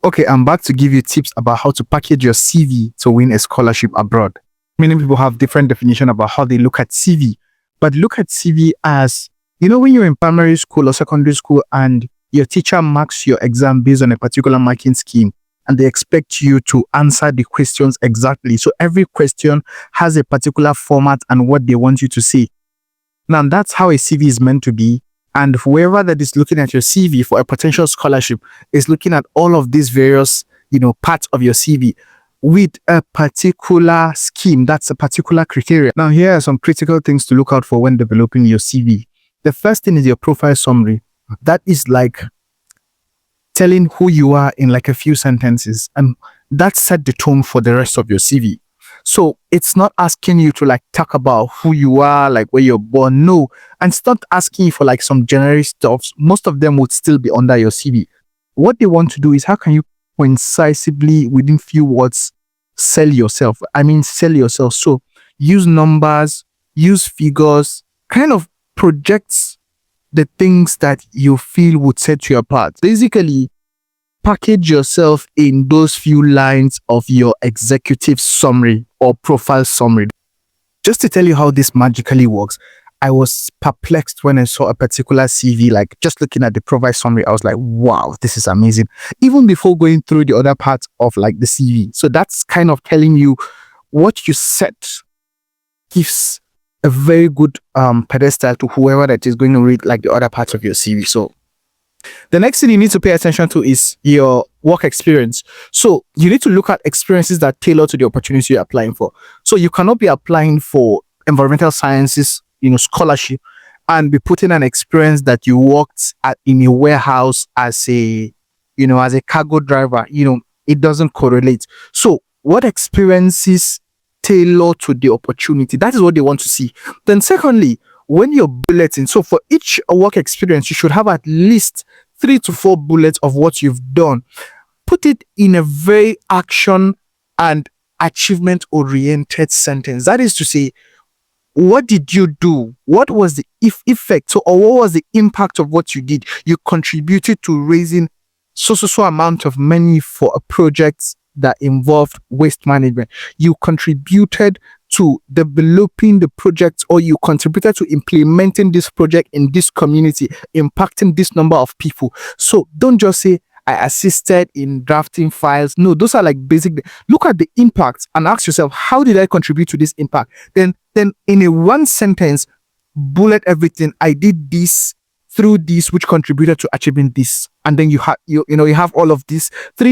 Okay, I'm back to give you tips about how to package your CV to win a scholarship abroad. Many people have different definition about how they look at CV, but look at CV as, when you're in primary school or secondary school and your teacher marks your exam based on a particular marking scheme and they expect you to answer the questions exactly. So every question has a particular format and what they want you to say. Now, that's how a CV is meant to be. And whoever that is looking at your CV for a potential scholarship is looking at all of these various, parts of your CV with a particular scheme. That's a particular criteria. Now, here are some critical things to look out for when developing your CV. The first thing is your profile summary. That is like telling who you are in like a few sentences, and that set the tone for the rest of your CV. So it's not asking you to like talk about who you are, like where you're born. No. And it's not asking you for like some generic stuff. Most of them would still be under your CV. What they want to do is how can you concisely within few words sell yourself? Sell yourself. So use numbers, use figures, kind of projects the things that you feel would set you apart. Basically, package yourself in those few lines of your executive summary or profile summary. Just to tell you how this magically works, I was perplexed when I saw a particular CV, like just looking at the profile summary, I was like, wow, this is amazing. Even before going through the other parts of like the CV. So that's kind of telling you what you set gives a very good pedestal to whoever that is going to read like the other parts of your CV. So the next thing you need to pay attention to is your work experience. So you need to look at experiences that tailor to the opportunity you're applying for. So you cannot be applying for environmental sciences, scholarship and be putting an experience that you worked in a warehouse as a cargo driver. It doesn't correlate. So what experiences tailor to the opportunity? That is what they want to see. Then secondly, when you're bulleting, so for each work experience, you should have at least 3 to 4 bullets of what you've done. Put it in a very action and achievement oriented sentence. That is to say, what did you do? What was the effect? So, or what was the impact of what you did? You contributed to raising so amount of money for a project that involved waste management. You contributed to developing the project, or you contributed to implementing this project in this community, impacting this number of people. So don't just say, I assisted in drafting files. No, those are like basic. Look at the impact and ask yourself, how did I contribute to this impact? Then in a one sentence, bullet everything. I did this through this, which contributed to achieving this. And then you have all of these 3